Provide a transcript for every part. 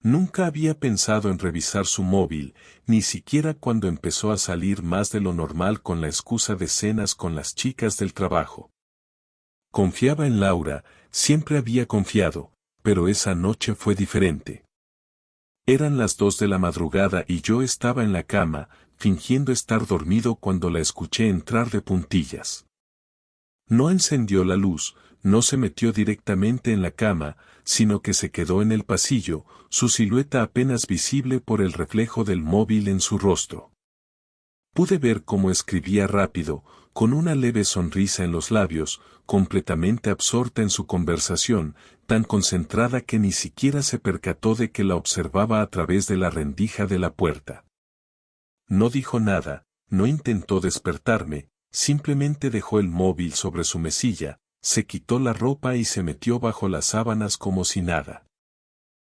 Nunca había pensado en revisar su móvil, ni siquiera cuando empezó a salir más de lo normal con la excusa de cenas con las chicas del trabajo. Confiaba en Laura, siempre había confiado, pero esa noche fue diferente. Eran las 2 de la madrugada y yo estaba en la cama, fingiendo estar dormido cuando la escuché entrar de puntillas. No encendió la luz, no se metió directamente en la cama, sino que se quedó en el pasillo, su silueta apenas visible por el reflejo del móvil en su rostro. Pude ver cómo escribía rápido, con una leve sonrisa en los labios, completamente absorta en su conversación, tan concentrada que ni siquiera se percató de que la observaba a través de la rendija de la puerta. No dijo nada, no intentó despertarme, simplemente dejó el móvil sobre su mesilla, se quitó la ropa y se metió bajo las sábanas como si nada.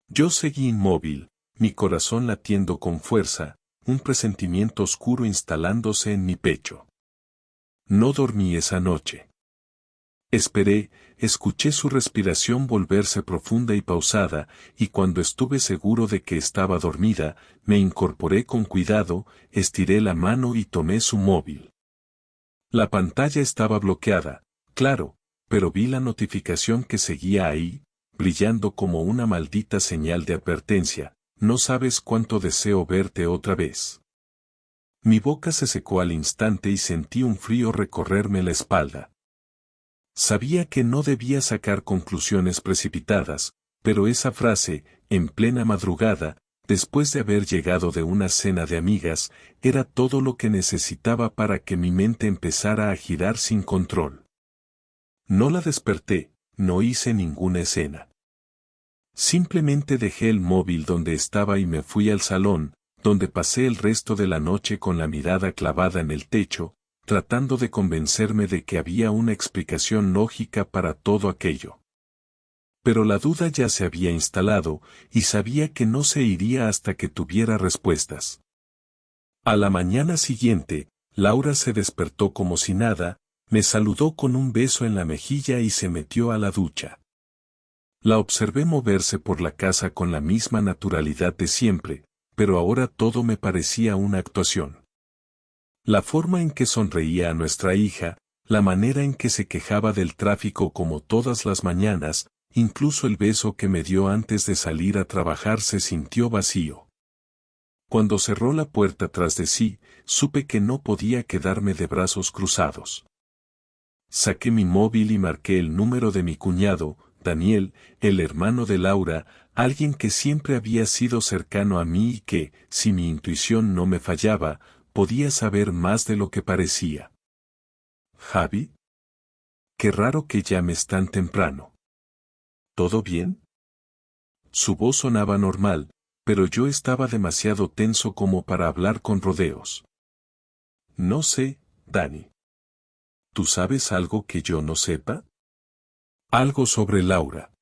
Yo seguí inmóvil, mi corazón latiendo con fuerza, un presentimiento oscuro instalándose en mi pecho. No dormí esa noche. Esperé, escuché su respiración volverse profunda y pausada, y cuando estuve seguro de que estaba dormida, me incorporé con cuidado, estiré la mano y tomé su móvil. La pantalla estaba bloqueada, claro, pero vi la notificación que seguía ahí, brillando como una maldita señal de advertencia: no sabes cuánto deseo verte otra vez. Mi boca se secó al instante y sentí un frío recorrerme la espalda. Sabía que no debía sacar conclusiones precipitadas, pero esa frase, en plena madrugada, después de haber llegado de una cena de amigas, era todo lo que necesitaba para que mi mente empezara a girar sin control. No la desperté, no hice ninguna escena. Simplemente dejé el móvil donde estaba y me fui al salón, donde pasé el resto de la noche con la mirada clavada en el techo, tratando de convencerme de que había una explicación lógica para todo aquello. Pero la duda ya se había instalado, y sabía que no se iría hasta que tuviera respuestas. A la mañana siguiente, Laura se despertó como si nada, me saludó con un beso en la mejilla y se metió a la ducha. La observé moverse por la casa con la misma naturalidad de siempre, pero ahora todo me parecía una actuación. La forma en que sonreía a nuestra hija, la manera en que se quejaba del tráfico como todas las mañanas, incluso el beso que me dio antes de salir a trabajar se sintió vacío. Cuando cerró la puerta tras de sí, supe que no podía quedarme de brazos cruzados. Saqué mi móvil y marqué el número de mi cuñado, Daniel, el hermano de Laura, alguien que siempre había sido cercano a mí y que, si mi intuición no me fallaba, podía saber más de lo que parecía. ¿Javi? Qué raro que llames tan temprano. ¿Todo bien? Su voz sonaba normal, pero yo estaba demasiado tenso como para hablar con rodeos. No sé, Dani. ¿Tú sabes algo que yo no sepa? Algo sobre Laura.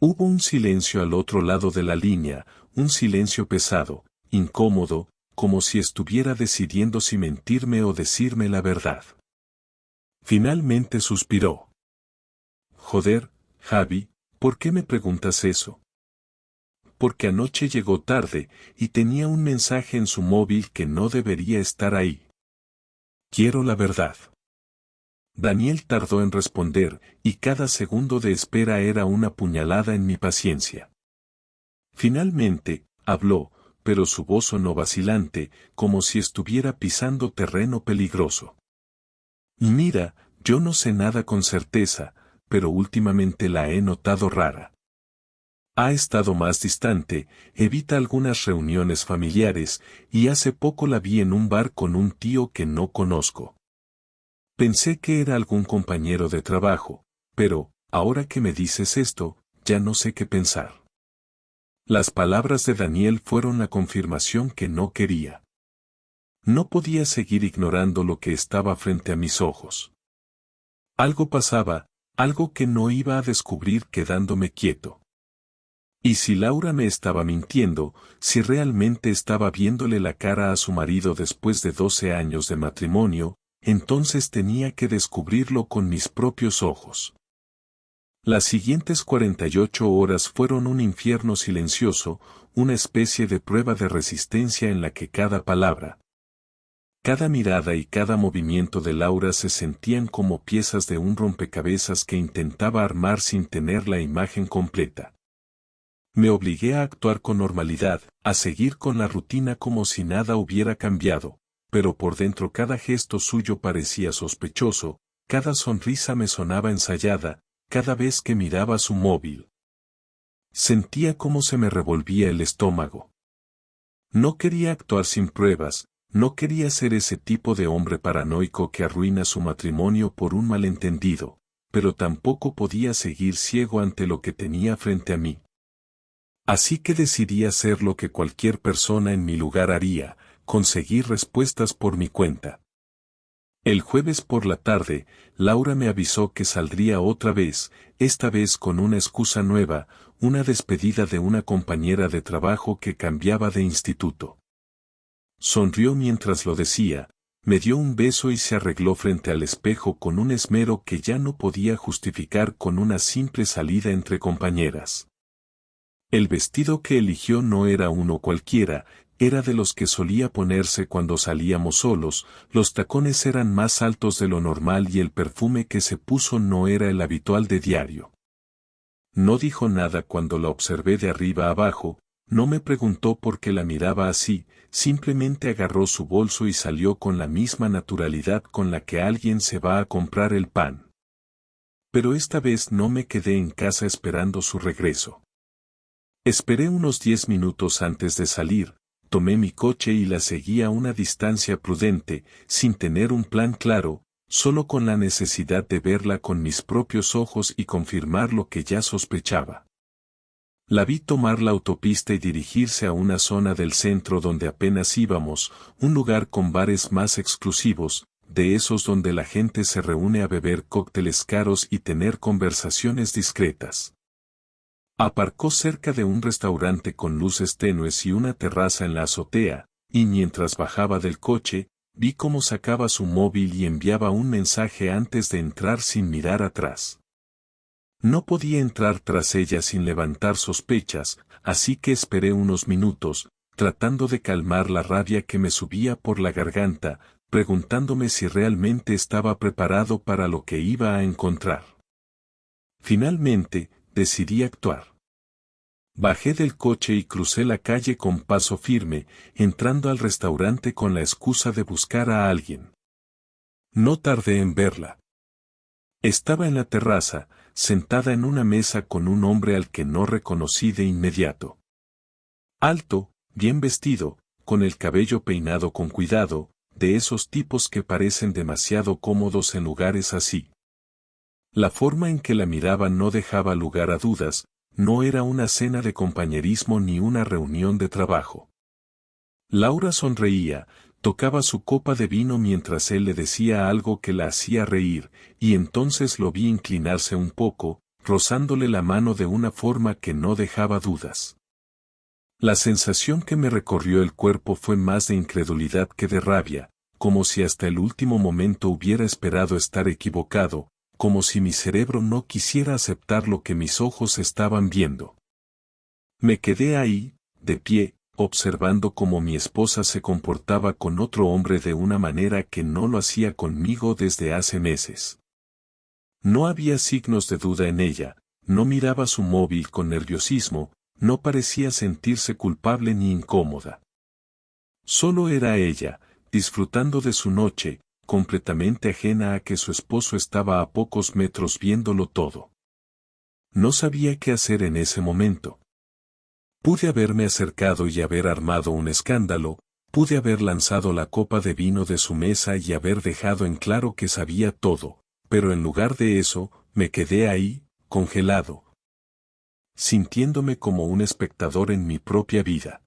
Hubo un silencio al otro lado de la línea, un silencio pesado, incómodo, como si estuviera decidiendo si mentirme o decirme la verdad. Finalmente suspiró. Joder, Javi, ¿por qué me preguntas eso? Porque anoche llegó tarde, y tenía un mensaje en su móvil que no debería estar ahí. Quiero la verdad. Daniel tardó en responder, y cada segundo de espera era una puñalada en mi paciencia. Finalmente, habló, pero su voz sonó vacilante, como si estuviera pisando terreno peligroso. Mira, yo no sé nada con certeza, pero últimamente la he notado rara. Ha estado más distante, evita algunas reuniones familiares, y hace poco la vi en un bar con un tío que no conozco. Pensé que era algún compañero de trabajo, pero, ahora que me dices esto, ya no sé qué pensar. Las palabras de Daniel fueron la confirmación que no quería. No podía seguir ignorando lo que estaba frente a mis ojos. Algo pasaba, algo que no iba a descubrir quedándome quieto. Y si Laura me estaba mintiendo, si realmente estaba viéndole la cara a su marido después de 12 años de matrimonio, entonces tenía que descubrirlo con mis propios ojos. Las siguientes 48 horas fueron un infierno silencioso, una especie de prueba de resistencia en la que cada palabra, cada mirada y cada movimiento de Laura se sentían como piezas de un rompecabezas que intentaba armar sin tener la imagen completa. Me obligué a actuar con normalidad, a seguir con la rutina como si nada hubiera cambiado, pero por dentro cada gesto suyo parecía sospechoso, cada sonrisa me sonaba ensayada, cada vez que miraba su móvil. Sentía cómo se me revolvía el estómago. No quería actuar sin pruebas, no quería ser ese tipo de hombre paranoico que arruina su matrimonio por un malentendido, pero tampoco podía seguir ciego ante lo que tenía frente a mí. Así que decidí hacer lo que cualquier persona en mi lugar haría, conseguir respuestas por mi cuenta. El jueves por la tarde, Laura me avisó que saldría otra vez, esta vez con una excusa nueva, una despedida de una compañera de trabajo que cambiaba de instituto. Sonrió mientras lo decía, me dio un beso y se arregló frente al espejo con un esmero que ya no podía justificar con una simple salida entre compañeras. El vestido que eligió no era uno cualquiera, era de los que solía ponerse cuando salíamos solos, los tacones eran más altos de lo normal y el perfume que se puso no era el habitual de diario. No dijo nada cuando la observé de arriba abajo, no me preguntó por qué la miraba así, simplemente agarró su bolso y salió con la misma naturalidad con la que alguien se va a comprar el pan. Pero esta vez no me quedé en casa esperando su regreso. Esperé unos 10 minutos antes de salir, tomé mi coche y la seguí a una distancia prudente, sin tener un plan claro, solo con la necesidad de verla con mis propios ojos y confirmar lo que ya sospechaba. La vi tomar la autopista y dirigirse a una zona del centro donde apenas íbamos, un lugar con bares más exclusivos, de esos donde la gente se reúne a beber cócteles caros y tener conversaciones discretas. Aparcó cerca de un restaurante con luces tenues y una terraza en la azotea, y mientras bajaba del coche, vi cómo sacaba su móvil y enviaba un mensaje antes de entrar sin mirar atrás. No podía entrar tras ella sin levantar sospechas, así que esperé unos minutos, tratando de calmar la rabia que me subía por la garganta, preguntándome si realmente estaba preparado para lo que iba a encontrar. Finalmente, decidí actuar. Bajé del coche y crucé la calle con paso firme, entrando al restaurante con la excusa de buscar a alguien. No tardé en verla. Estaba en la terraza, sentada en una mesa con un hombre al que no reconocí de inmediato. Alto, bien vestido, con el cabello peinado con cuidado, de esos tipos que parecen demasiado cómodos en lugares así. La forma en que la miraba no dejaba lugar a dudas, no era una cena de compañerismo ni una reunión de trabajo. Laura sonreía, tocaba su copa de vino mientras él le decía algo que la hacía reír, y entonces lo vi inclinarse un poco, rozándole la mano de una forma que no dejaba dudas. La sensación que me recorrió el cuerpo fue más de incredulidad que de rabia, como si hasta el último momento hubiera esperado estar equivocado, como si mi cerebro no quisiera aceptar lo que mis ojos estaban viendo. Me quedé ahí, de pie, observando cómo mi esposa se comportaba con otro hombre de una manera que no lo hacía conmigo desde hace meses. No había signos de duda en ella, no miraba su móvil con nerviosismo, no parecía sentirse culpable ni incómoda. Solo era ella, disfrutando de su noche, completamente ajena a que su esposo estaba a pocos metros viéndolo todo. No sabía qué hacer en ese momento. Pude haberme acercado y haber armado un escándalo, pude haber lanzado la copa de vino de su mesa y haber dejado en claro que sabía todo, pero en lugar de eso, me quedé ahí, congelado, sintiéndome como un espectador en mi propia vida.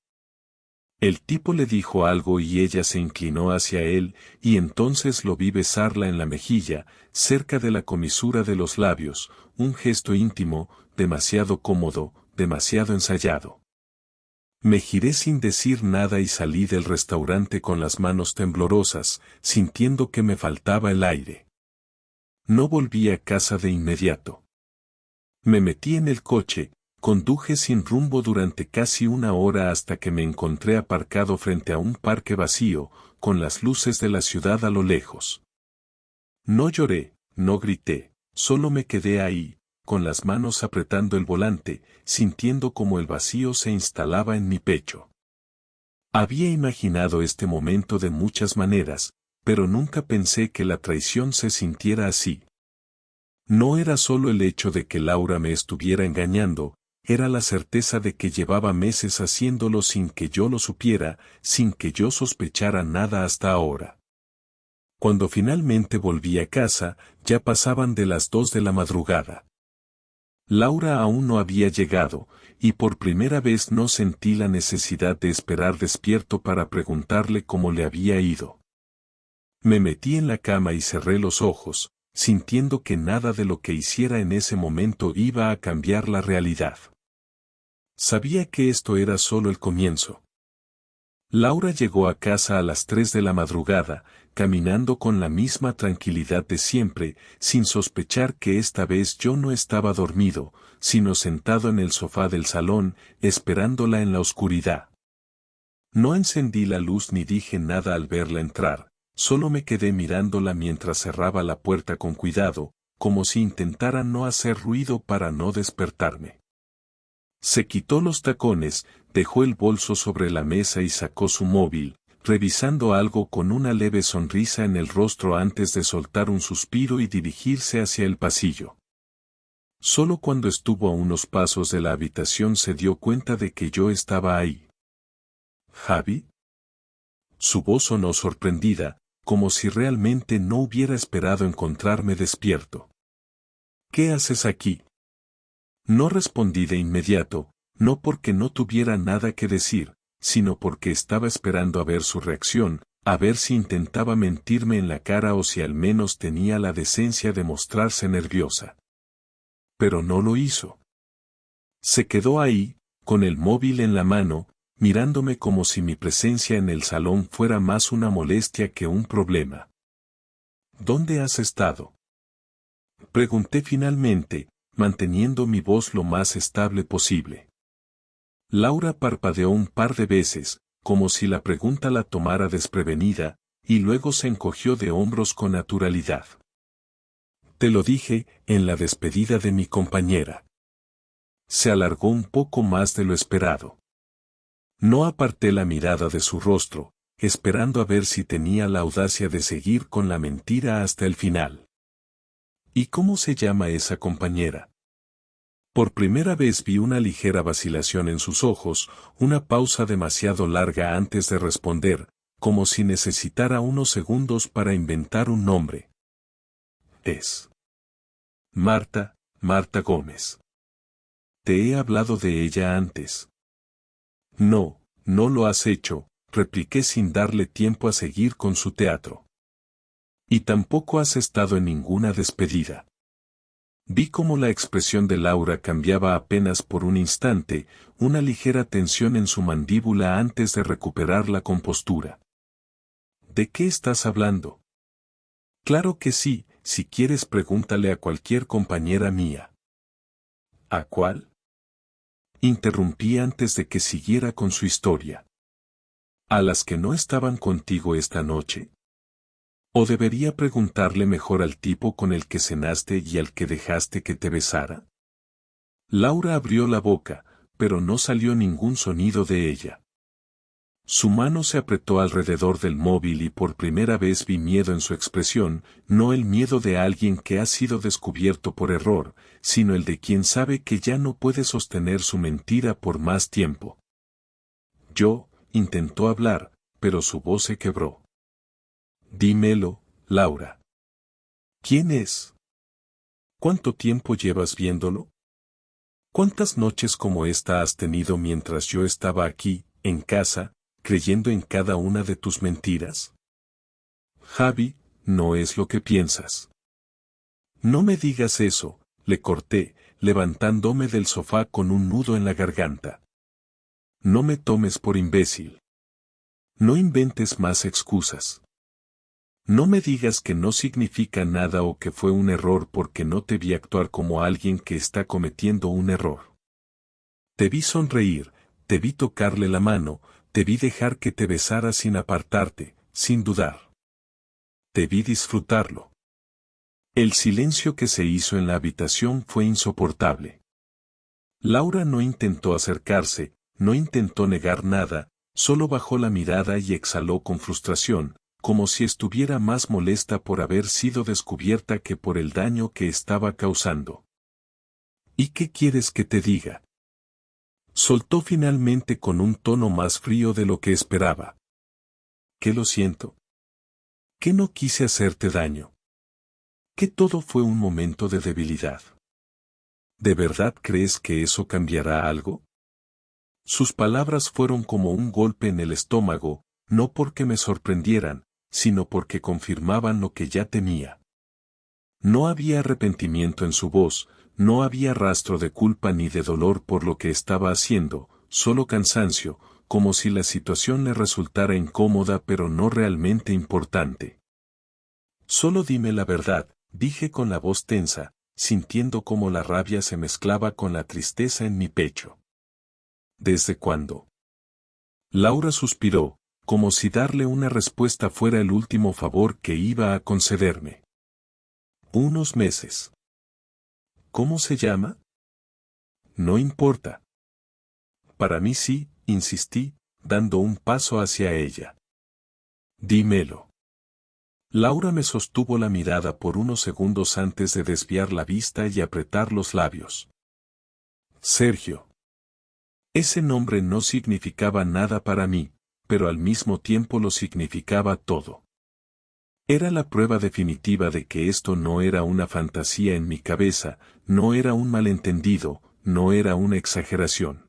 El tipo le dijo algo y ella se inclinó hacia él, y entonces lo vi besarla en la mejilla, cerca de la comisura de los labios, un gesto íntimo, demasiado cómodo, demasiado ensayado. Me giré sin decir nada y salí del restaurante con las manos temblorosas, sintiendo que me faltaba el aire. No volví a casa de inmediato. Me metí en el coche, conduje sin rumbo durante casi una hora hasta que me encontré aparcado frente a un parque vacío, con las luces de la ciudad a lo lejos. No lloré, no grité, solo me quedé ahí, con las manos apretando el volante, sintiendo como el vacío se instalaba en mi pecho. Había imaginado este momento de muchas maneras, pero nunca pensé que la traición se sintiera así. No era solo el hecho de que Laura me estuviera engañando, era la certeza de que llevaba meses haciéndolo sin que yo lo supiera, sin que yo sospechara nada hasta ahora. Cuando finalmente volví a casa, ya pasaban de las 2 de la madrugada. Laura aún no había llegado, y por primera vez no sentí la necesidad de esperar despierto para preguntarle cómo le había ido. Me metí en la cama y cerré los ojos, sintiendo que nada de lo que hiciera en ese momento iba a cambiar la realidad. Sabía que esto era solo el comienzo. Laura llegó a casa a las 3 de la madrugada, caminando con la misma tranquilidad de siempre, sin sospechar que esta vez yo no estaba dormido, sino sentado en el sofá del salón, esperándola en la oscuridad. No encendí la luz ni dije nada al verla entrar, solo me quedé mirándola mientras cerraba la puerta con cuidado, como si intentara no hacer ruido para no despertarme. Se quitó los tacones, dejó el bolso sobre la mesa y sacó su móvil, revisando algo con una leve sonrisa en el rostro antes de soltar un suspiro y dirigirse hacia el pasillo. Solo cuando estuvo a unos pasos de la habitación se dio cuenta de que yo estaba ahí. ¿Javi? Su voz sonó sorprendida, como si realmente no hubiera esperado encontrarme despierto. ¿Qué haces aquí? No respondí de inmediato, no porque no tuviera nada que decir, sino porque estaba esperando a ver su reacción, a ver si intentaba mentirme en la cara o si al menos tenía la decencia de mostrarse nerviosa. Pero no lo hizo. Se quedó ahí, con el móvil en la mano, mirándome como si mi presencia en el salón fuera más una molestia que un problema. ¿Dónde has estado? Pregunté finalmente, manteniendo mi voz lo más estable posible. Laura parpadeó un par de veces, como si la pregunta la tomara desprevenida, y luego se encogió de hombros con naturalidad. Te lo dije, en la despedida de mi compañera. Se alargó un poco más de lo esperado. No aparté la mirada de su rostro, esperando a ver si tenía la audacia de seguir con la mentira hasta el final. ¿Y cómo se llama esa compañera? Por primera vez vi una ligera vacilación en sus ojos, una pausa demasiado larga antes de responder, como si necesitara unos segundos para inventar un nombre. Es Marta, Marta Gómez. Te he hablado de ella antes. No, no lo has hecho, repliqué sin darle tiempo a seguir con su teatro. Y tampoco has estado en ninguna despedida. Vi cómo la expresión de Laura cambiaba apenas por un instante, una ligera tensión en su mandíbula antes de recuperar la compostura. ¿De qué estás hablando? Claro que sí, si quieres pregúntale a cualquier compañera mía. ¿A cuál? Interrumpí antes de que siguiera con su historia. ¿A las que no estaban contigo esta noche? ¿O debería preguntarle mejor al tipo con el que cenaste y al que dejaste que te besara? Laura abrió la boca, pero no salió ningún sonido de ella. Su mano se apretó alrededor del móvil y por primera vez vi miedo en su expresión, no el miedo de alguien que ha sido descubierto por error, sino el de quien sabe que ya no puede sostener su mentira por más tiempo. Intentó hablar, pero su voz se quebró. Dímelo, Laura. ¿Quién es? ¿Cuánto tiempo llevas viéndolo? ¿Cuántas noches como esta has tenido mientras yo estaba aquí, en casa, creyendo en cada una de tus mentiras? Javi, no es lo que piensas. No me digas eso, le corté, levantándome del sofá con un nudo en la garganta. No me tomes por imbécil. No inventes más excusas. No me digas que no significa nada o que fue un error porque no te vi actuar como alguien que está cometiendo un error. Te vi sonreír, te vi tocarle la mano, te vi dejar que te besara sin apartarte, sin dudar. Te vi disfrutarlo. El silencio que se hizo en la habitación fue insoportable. Laura no intentó acercarse, no intentó negar nada, solo bajó la mirada y exhaló con frustración, como si estuviera más molesta por haber sido descubierta que por el daño que estaba causando. ¿Y qué quieres que te diga? Soltó finalmente con un tono más frío de lo que esperaba. ¿Que lo siento? ¿Que no quise hacerte daño? ¿Que todo fue un momento de debilidad? ¿De verdad crees que eso cambiará algo? Sus palabras fueron como un golpe en el estómago, no porque me sorprendieran, sino porque confirmaban lo que ya temía. No había arrepentimiento en su voz, no había rastro de culpa ni de dolor por lo que estaba haciendo, solo cansancio, como si la situación le resultara incómoda pero no realmente importante. Solo dime la verdad, dije con la voz tensa, sintiendo cómo la rabia se mezclaba con la tristeza en mi pecho. ¿Desde cuándo? Laura suspiró, como si darle una respuesta fuera el último favor que iba a concederme. Unos meses. ¿Cómo se llama? No importa. Para mí sí, insistí, dando un paso hacia ella. Dímelo. Laura me sostuvo la mirada por unos segundos antes de desviar la vista y apretar los labios. Sergio. Ese nombre no significaba nada para mí, pero al mismo tiempo lo significaba todo. Era la prueba definitiva de que esto no era una fantasía en mi cabeza, no era un malentendido, no era una exageración.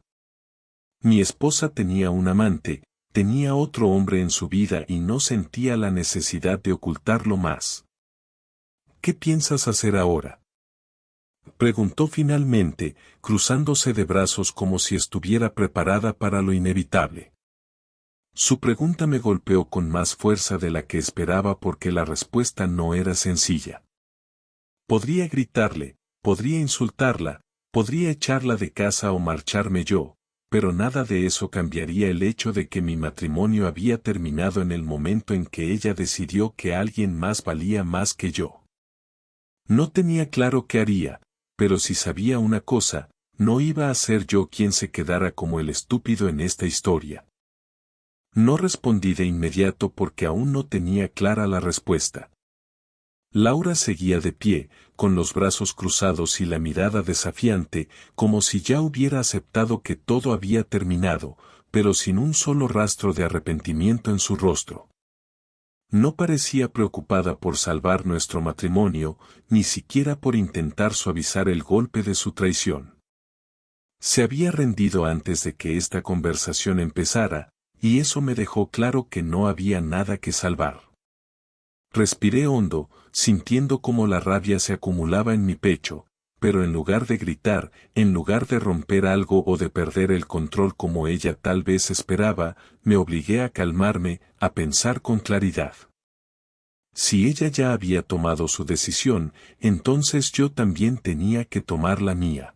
Mi esposa tenía un amante, tenía otro hombre en su vida y no sentía la necesidad de ocultarlo más. ¿Qué piensas hacer ahora? Preguntó finalmente, cruzándose de brazos como si estuviera preparada para lo inevitable. Su pregunta me golpeó con más fuerza de la que esperaba porque la respuesta no era sencilla. Podría gritarle, podría insultarla, podría echarla de casa o marcharme yo, pero nada de eso cambiaría el hecho de que mi matrimonio había terminado en el momento en que ella decidió que alguien más valía más que yo. No tenía claro qué haría, pero si sabía una cosa, no iba a ser yo quien se quedara como el estúpido en esta historia. No respondí de inmediato porque aún no tenía clara la respuesta. Laura seguía de pie, con los brazos cruzados y la mirada desafiante, como si ya hubiera aceptado que todo había terminado, pero sin un solo rastro de arrepentimiento en su rostro. No parecía preocupada por salvar nuestro matrimonio, ni siquiera por intentar suavizar el golpe de su traición. Se había rendido antes de que esta conversación empezara, y eso me dejó claro que no había nada que salvar. Respiré hondo, sintiendo cómo la rabia se acumulaba en mi pecho, pero en lugar de gritar, en lugar de romper algo o de perder el control como ella tal vez esperaba, me obligué a calmarme, a pensar con claridad. Si ella ya había tomado su decisión, entonces yo también tenía que tomar la mía.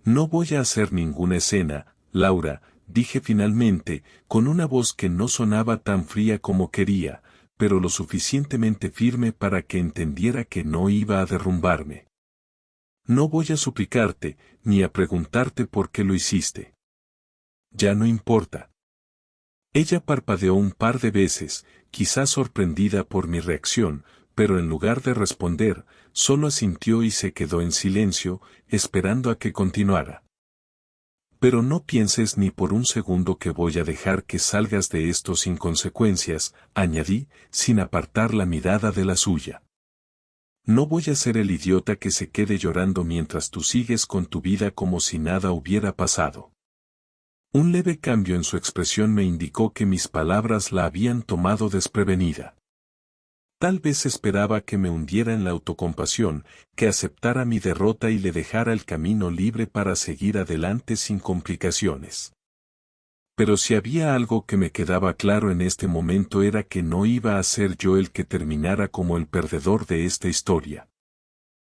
No voy a hacer ninguna escena, Laura, dije finalmente, con una voz que no sonaba tan fría como quería, pero lo suficientemente firme para que entendiera que no iba a derrumbarme. No voy a suplicarte, ni a preguntarte por qué lo hiciste. Ya no importa. Ella parpadeó un par de veces, quizás sorprendida por mi reacción, pero en lugar de responder, solo asintió y se quedó en silencio, esperando a que continuara. Pero no pienses ni por un segundo que voy a dejar que salgas de esto sin consecuencias, añadí, sin apartar la mirada de la suya. No voy a ser el idiota que se quede llorando mientras tú sigues con tu vida como si nada hubiera pasado. Un leve cambio en su expresión me indicó que mis palabras la habían tomado desprevenida. Tal vez esperaba que me hundiera en la autocompasión, que aceptara mi derrota y le dejara el camino libre para seguir adelante sin complicaciones. Pero si había algo que me quedaba claro en este momento era que no iba a ser yo el que terminara como el perdedor de esta historia.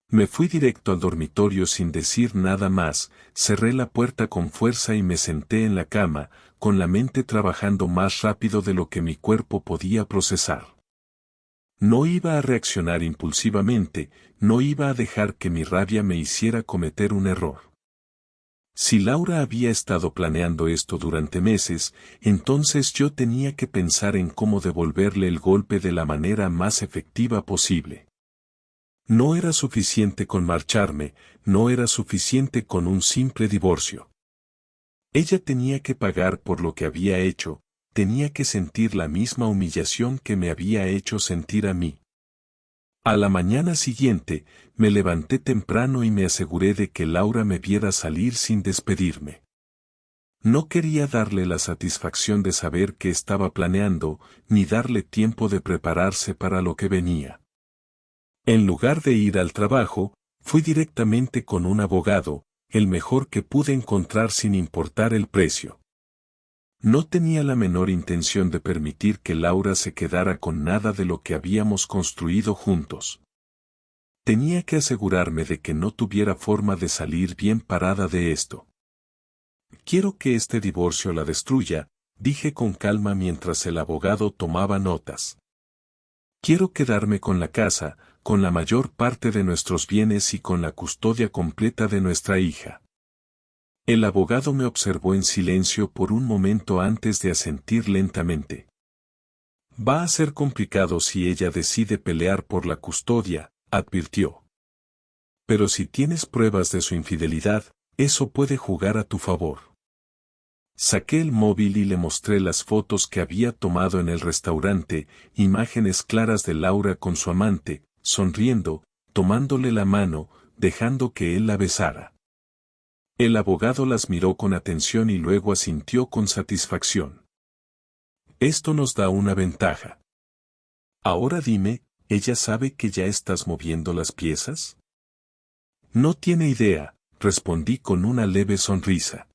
Me fui directo al dormitorio sin decir nada más, cerré la puerta con fuerza y me senté en la cama, con la mente trabajando más rápido de lo que mi cuerpo podía procesar. No iba a reaccionar impulsivamente, no iba a dejar que mi rabia me hiciera cometer un error. Si Laura había estado planeando esto durante meses, entonces yo tenía que pensar en cómo devolverle el golpe de la manera más efectiva posible. No era suficiente con marcharme, no era suficiente con un simple divorcio. Ella tenía que pagar por lo que había hecho, tenía que sentir la misma humillación que me había hecho sentir a mí. A la mañana siguiente, me levanté temprano y me aseguré de que Laura me viera salir sin despedirme. No quería darle la satisfacción de saber qué estaba planeando, ni darle tiempo de prepararse para lo que venía. En lugar de ir al trabajo, fui directamente con un abogado, el mejor que pude encontrar sin importar el precio. No tenía la menor intención de permitir que Laura se quedara con nada de lo que habíamos construido juntos. Tenía que asegurarme de que no tuviera forma de salir bien parada de esto. Quiero que este divorcio la destruya, dije con calma mientras el abogado tomaba notas. Quiero quedarme con la casa, con la mayor parte de nuestros bienes y con la custodia completa de nuestra hija. El abogado me observó en silencio por un momento antes de asentir lentamente. Va a ser complicado si ella decide pelear por la custodia, advirtió. Pero si tienes pruebas de su infidelidad, eso puede jugar a tu favor. Saqué el móvil y le mostré las fotos que había tomado en el restaurante, imágenes claras de Laura con su amante, sonriendo, tomándole la mano, dejando que él la besara. El abogado las miró con atención y luego asintió con satisfacción. Esto nos da una ventaja. Ahora dime, ¿ella sabe que ya estás moviendo las piezas? No tiene idea, respondí con una leve sonrisa.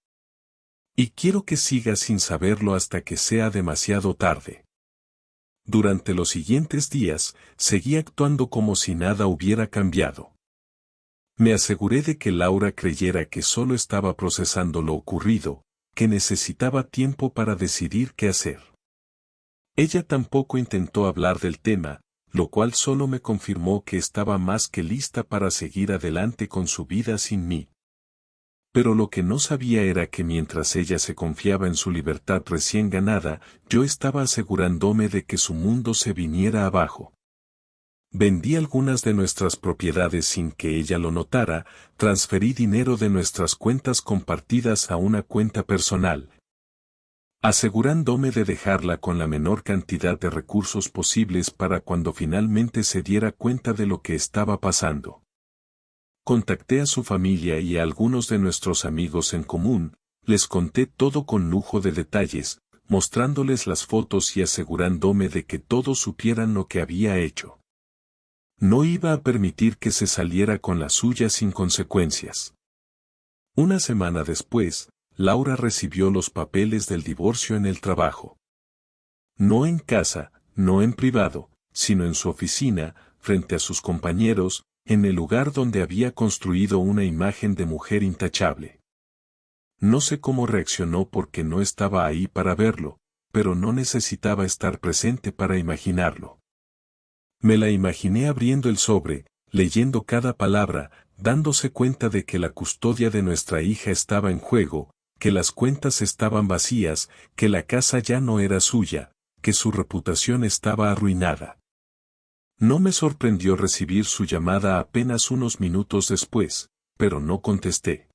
Y quiero que siga sin saberlo hasta que sea demasiado tarde. Durante los siguientes días, seguí actuando como si nada hubiera cambiado. Me aseguré de que Laura creyera que solo estaba procesando lo ocurrido, que necesitaba tiempo para decidir qué hacer. Ella tampoco intentó hablar del tema, lo cual solo me confirmó que estaba más que lista para seguir adelante con su vida sin mí. Pero lo que no sabía era que mientras ella se confiaba en su libertad recién ganada, yo estaba asegurándome de que su mundo se viniera abajo. Vendí algunas de nuestras propiedades sin que ella lo notara, transferí dinero de nuestras cuentas compartidas a una cuenta personal, asegurándome de dejarla con la menor cantidad de recursos posibles para cuando finalmente se diera cuenta de lo que estaba pasando. Contacté a su familia y a algunos de nuestros amigos en común, les conté todo con lujo de detalles, mostrándoles las fotos y asegurándome de que todos supieran lo que había hecho. No iba a permitir que se saliera con la suya sin consecuencias. Una semana después, Laura recibió los papeles del divorcio en el trabajo. No en casa, no en privado, sino en su oficina, frente a sus compañeros, en el lugar donde había construido una imagen de mujer intachable. No sé cómo reaccionó porque no estaba ahí para verlo, pero no necesitaba estar presente para imaginarlo. Me la imaginé abriendo el sobre, leyendo cada palabra, dándose cuenta de que la custodia de nuestra hija estaba en juego, que las cuentas estaban vacías, que la casa ya no era suya, que su reputación estaba arruinada. No me sorprendió recibir su llamada apenas unos minutos después, pero no contesté.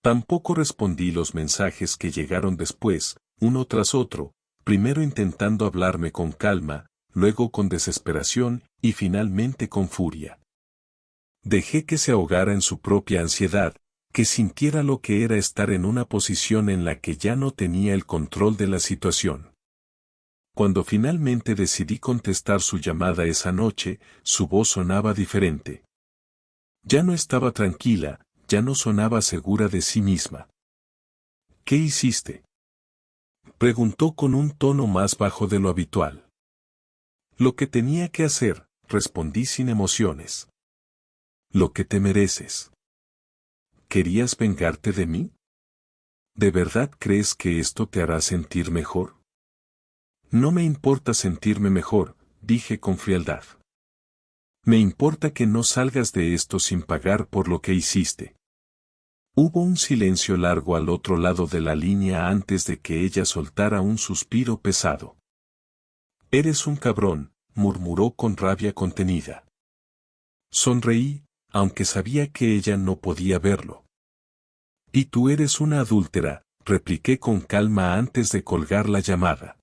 Tampoco respondí los mensajes que llegaron después, uno tras otro, primero intentando hablarme con calma, luego con desesperación, y finalmente con furia. Dejé que se ahogara en su propia ansiedad, que sintiera lo que era estar en una posición en la que ya no tenía el control de la situación. Cuando finalmente decidí contestar su llamada esa noche, su voz sonaba diferente. Ya no estaba tranquila, ya no sonaba segura de sí misma. ¿Qué hiciste? Preguntó con un tono más bajo de lo habitual. Lo que tenía que hacer, respondí sin emociones. Lo que te mereces. ¿Querías vengarte de mí? ¿De verdad crees que esto te hará sentir mejor? No me importa sentirme mejor, dije con frialdad. Me importa que no salgas de esto sin pagar por lo que hiciste. Hubo un silencio largo al otro lado de la línea antes de que ella soltara un suspiro pesado. Eres un cabrón, murmuró con rabia contenida. Sonreí, aunque sabía que ella no podía verlo. Y tú eres una adúltera, repliqué con calma antes de colgar la llamada.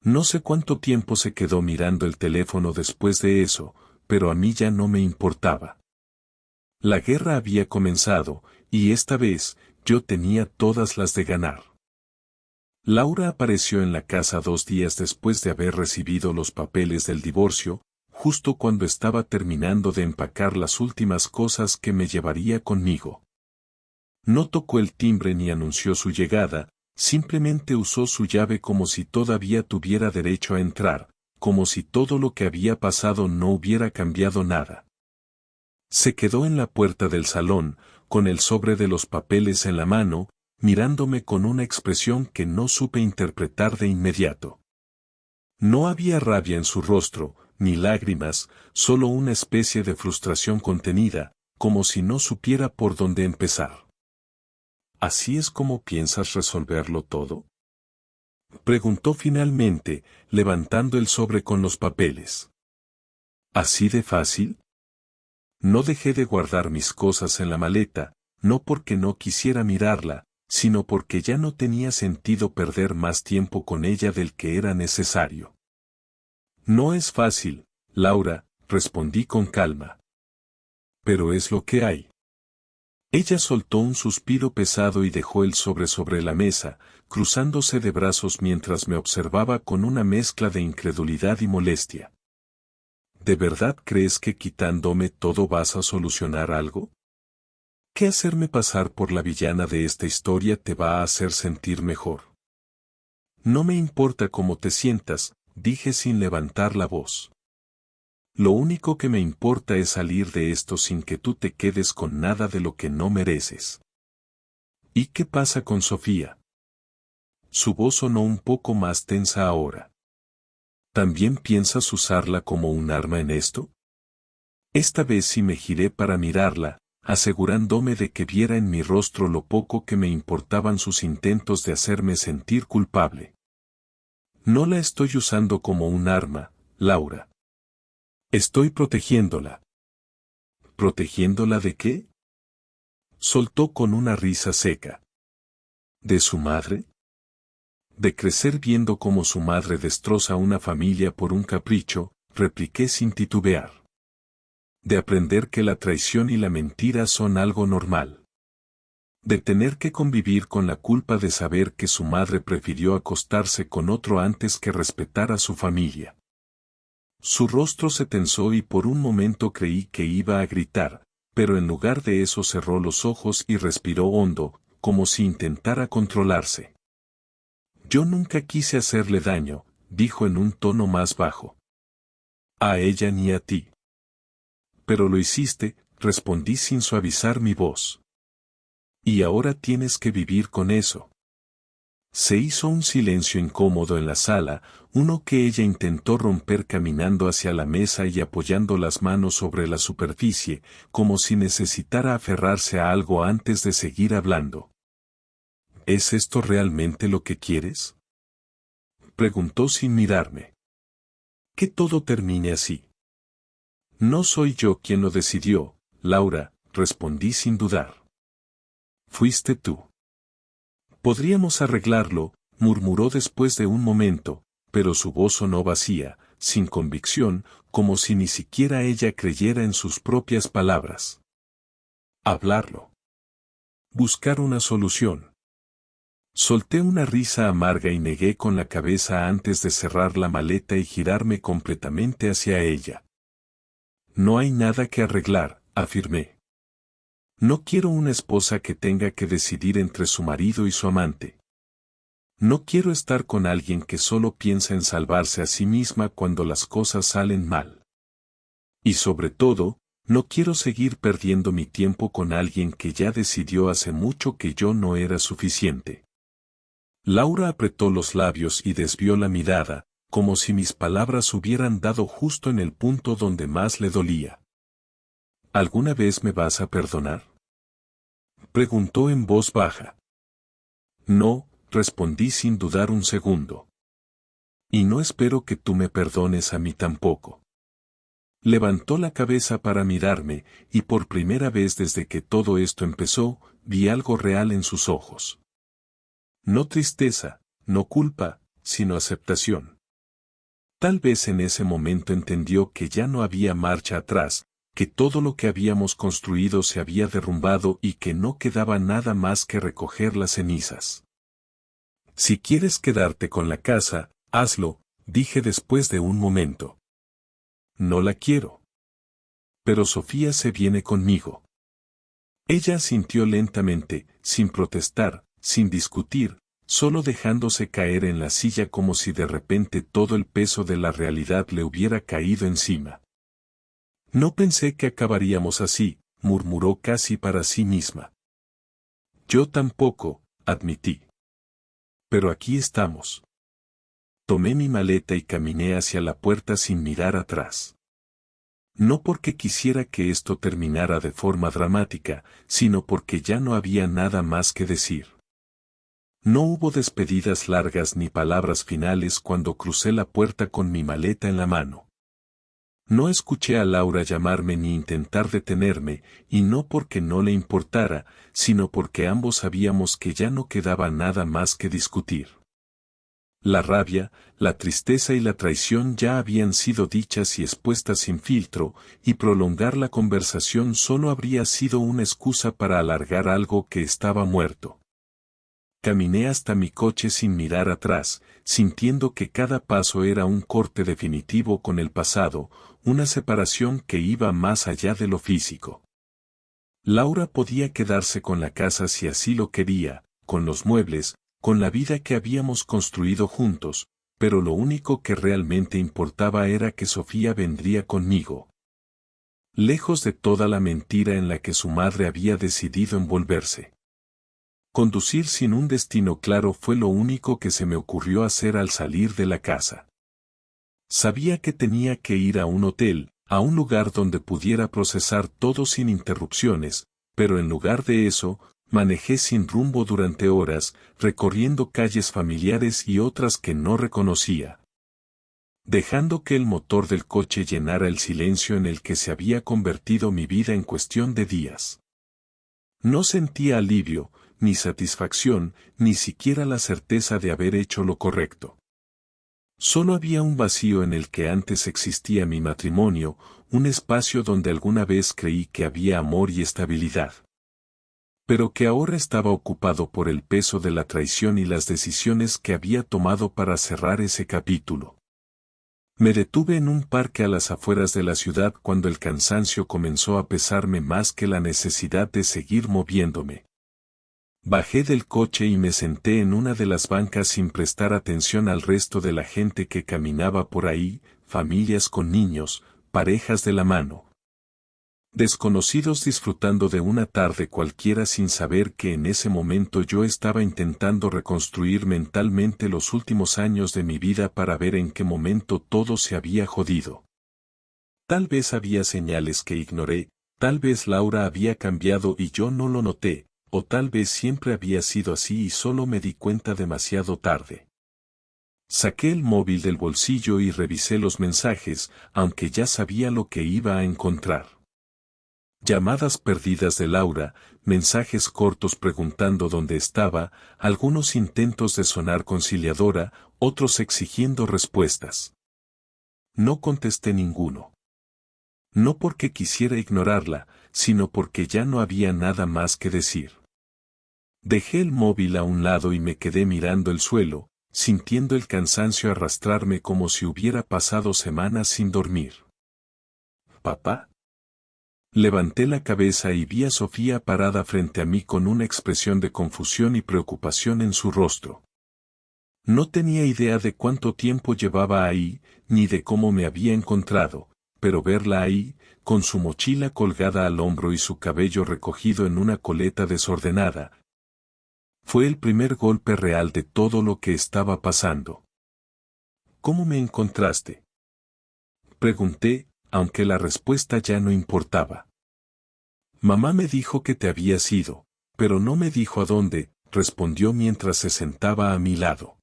No sé cuánto tiempo se quedó mirando el teléfono después de eso, pero a mí ya no me importaba. La guerra había comenzado, y esta vez, yo tenía todas las de ganar. Laura apareció en la casa 2 días después de haber recibido los papeles del divorcio, justo cuando estaba terminando de empacar las últimas cosas que me llevaría conmigo. No tocó el timbre ni anunció su llegada, simplemente usó su llave como si todavía tuviera derecho a entrar, como si todo lo que había pasado no hubiera cambiado nada. Se quedó en la puerta del salón, con el sobre de los papeles en la mano, mirándome con una expresión que no supe interpretar de inmediato. No había rabia en su rostro, ni lágrimas, solo una especie de frustración contenida, como si no supiera por dónde empezar. ¿Así es como piensas resolverlo todo?, preguntó finalmente, levantando el sobre con los papeles. ¿Así de fácil? No dejé de guardar mis cosas en la maleta, no porque no quisiera mirarla, sino porque ya no tenía sentido perder más tiempo con ella del que era necesario. No es fácil, Laura, respondí con calma. Pero es lo que hay. Ella soltó un suspiro pesado y dejó el sobre la mesa, cruzándose de brazos mientras me observaba con una mezcla de incredulidad y molestia. ¿De verdad crees que quitándome todo vas a solucionar algo? ¿Qué hacerme pasar por la villana de esta historia te va a hacer sentir mejor? No me importa cómo te sientas, dije sin levantar la voz. Lo único que me importa es salir de esto sin que tú te quedes con nada de lo que no mereces. ¿Y qué pasa con Sofía? Su voz sonó un poco más tensa ahora. ¿También piensas usarla como un arma en esto? Esta vez sí me giré para mirarla, asegurándome de que viera en mi rostro lo poco que me importaban sus intentos de hacerme sentir culpable. No la estoy usando como un arma, Laura. Estoy protegiéndola. ¿Protegiéndola de qué? Soltó con una risa seca. ¿De su madre? De crecer viendo cómo su madre destroza una familia por un capricho, repliqué sin titubear. De aprender que la traición y la mentira son algo normal. De tener que convivir con la culpa de saber que su madre prefirió acostarse con otro antes que respetar a su familia. Su rostro se tensó y por un momento creí que iba a gritar, pero en lugar de eso cerró los ojos y respiró hondo, como si intentara controlarse. Yo nunca quise hacerle daño, dijo en un tono más bajo. A ella ni a ti. Pero lo hiciste, respondí sin suavizar mi voz. Y ahora tienes que vivir con eso. Se hizo un silencio incómodo en la sala, uno que ella intentó romper caminando hacia la mesa y apoyando las manos sobre la superficie, como si necesitara aferrarse a algo antes de seguir hablando. ¿Es esto realmente lo que quieres?, preguntó sin mirarme. Que todo termine así. No soy yo quien lo decidió, Laura, respondí sin dudar. Fuiste tú. Podríamos arreglarlo, murmuró después de un momento, pero su voz sonó vacía, sin convicción, como si ni siquiera ella creyera en sus propias palabras. Hablarlo. Buscar una solución. Solté una risa amarga y negué con la cabeza antes de cerrar la maleta y girarme completamente hacia ella. No hay nada que arreglar, afirmé. No quiero una esposa que tenga que decidir entre su marido y su amante. No quiero estar con alguien que solo piensa en salvarse a sí misma cuando las cosas salen mal. Y sobre todo, no quiero seguir perdiendo mi tiempo con alguien que ya decidió hace mucho que yo no era suficiente. Laura apretó los labios y desvió la mirada, como si mis palabras hubieran dado justo en el punto donde más le dolía. ¿Alguna vez me vas a perdonar?, preguntó en voz baja. No, respondí sin dudar un segundo. Y no espero que tú me perdones a mí tampoco. Levantó la cabeza para mirarme, y por primera vez desde que todo esto empezó, vi algo real en sus ojos. No tristeza, no culpa, sino aceptación. Tal vez en ese momento entendió que ya no había marcha atrás, que todo lo que habíamos construido se había derrumbado y que no quedaba nada más que recoger las cenizas. Si quieres quedarte con la casa, hazlo, dije después de un momento. No la quiero. Pero Sofía se viene conmigo. Ella asintió lentamente, sin protestar, sin discutir, solo dejándose caer en la silla como si de repente todo el peso de la realidad le hubiera caído encima. No pensé que acabaríamos así, murmuró casi para sí misma. Yo tampoco, admití. Pero aquí estamos. Tomé mi maleta y caminé hacia la puerta sin mirar atrás. No porque quisiera que esto terminara de forma dramática, sino porque ya no había nada más que decir. No hubo despedidas largas ni palabras finales cuando crucé la puerta con mi maleta en la mano. No escuché a Laura llamarme ni intentar detenerme, y no porque no le importara, sino porque ambos sabíamos que ya no quedaba nada más que discutir. La rabia, la tristeza y la traición ya habían sido dichas y expuestas sin filtro, y prolongar la conversación solo habría sido una excusa para alargar algo que estaba muerto. Caminé hasta mi coche sin mirar atrás, sintiendo que cada paso era un corte definitivo con el pasado, una separación que iba más allá de lo físico. Laura podía quedarse con la casa si así lo quería, con los muebles, con la vida que habíamos construido juntos, pero lo único que realmente importaba era que Sofía vendría conmigo. Lejos de toda la mentira en la que su madre había decidido envolverse. Conducir sin un destino claro fue lo único que se me ocurrió hacer al salir de la casa. Sabía que tenía que ir a un hotel, a un lugar donde pudiera procesar todo sin interrupciones, pero en lugar de eso, manejé sin rumbo durante horas, recorriendo calles familiares y otras que no reconocía. Dejando que el motor del coche llenara el silencio en el que se había convertido mi vida en cuestión de días. No sentía alivio, ni satisfacción, ni siquiera la certeza de haber hecho lo correcto. Solo había un vacío en el que antes existía mi matrimonio, un espacio donde alguna vez creí que había amor y estabilidad. Pero que ahora estaba ocupado por el peso de la traición y las decisiones que había tomado para cerrar ese capítulo. Me detuve en un parque a las afueras de la ciudad cuando el cansancio comenzó a pesarme más que la necesidad de seguir moviéndome. Bajé del coche y me senté en una de las bancas sin prestar atención al resto de la gente que caminaba por ahí, familias con niños, parejas de la mano. Desconocidos disfrutando de una tarde cualquiera sin saber que en ese momento yo estaba intentando reconstruir mentalmente los últimos años de mi vida para ver en qué momento todo se había jodido. Tal vez había señales que ignoré, tal vez Laura había cambiado y yo no lo noté, o tal vez siempre había sido así y solo me di cuenta demasiado tarde. Saqué el móvil del bolsillo y revisé los mensajes, aunque ya sabía lo que iba a encontrar. Llamadas perdidas de Laura, mensajes cortos preguntando dónde estaba, algunos intentos de sonar conciliadora, otros exigiendo respuestas. No contesté ninguno. No porque quisiera ignorarla, sino porque ya no había nada más que decir. Dejé el móvil a un lado y me quedé mirando el suelo, sintiendo el cansancio arrastrarme como si hubiera pasado semanas sin dormir. ¿Papá? Levanté la cabeza y vi a Sofía parada frente a mí con una expresión de confusión y preocupación en su rostro. No tenía idea de cuánto tiempo llevaba ahí, ni de cómo me había encontrado, pero verla ahí, con su mochila colgada al hombro y su cabello recogido en una coleta desordenada, fue el primer golpe real de todo lo que estaba pasando. ¿Cómo me encontraste?, pregunté, aunque la respuesta ya no importaba. Mamá me dijo que te habías ido, pero no me dijo a dónde, respondió mientras se sentaba a mi lado.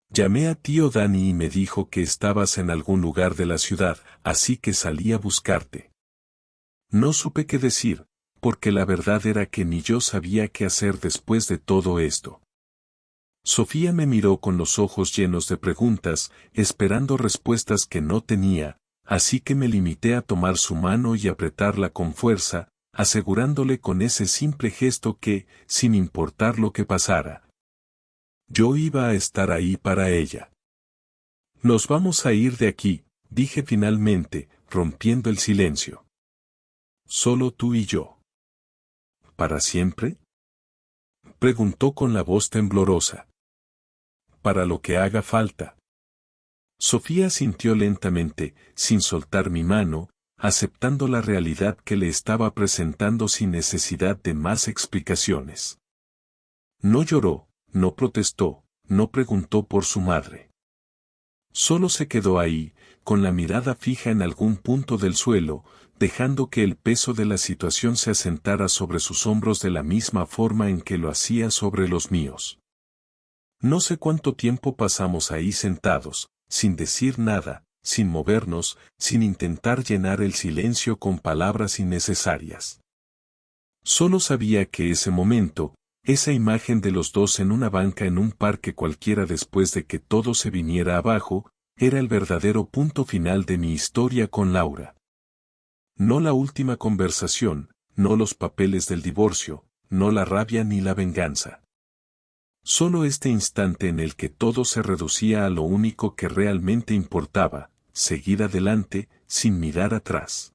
Llamé a tío Dani y me dijo que estabas en algún lugar de la ciudad, así que salí a buscarte. No supe qué decir, porque la verdad era que ni yo sabía qué hacer después de todo esto. Sofía me miró con los ojos llenos de preguntas, esperando respuestas que no tenía, así que me limité a tomar su mano y apretarla con fuerza, asegurándole con ese simple gesto que, sin importar lo que pasara, yo iba a estar ahí para ella. Nos vamos a ir de aquí, dije finalmente, rompiendo el silencio. Solo tú y yo. ¿Para siempre?, preguntó con la voz temblorosa. Para lo que haga falta. Sofía sintió lentamente, sin soltar mi mano, aceptando la realidad que le estaba presentando sin necesidad de más explicaciones. No lloró, no protestó, no preguntó por su madre. Solo se quedó ahí, con la mirada fija en algún punto del suelo, dejando que el peso de la situación se asentara sobre sus hombros de la misma forma en que lo hacía sobre los míos. No sé cuánto tiempo pasamos ahí sentados, sin decir nada, sin movernos, sin intentar llenar el silencio con palabras innecesarias. Solo sabía que ese momento, esa imagen de los dos en una banca en un parque cualquiera después de que todo se viniera abajo, era el verdadero punto final de mi historia con Laura. No la última conversación, no los papeles del divorcio, no la rabia ni la venganza. Solo este instante en el que todo se reducía a lo único que realmente importaba, seguir adelante, sin mirar atrás.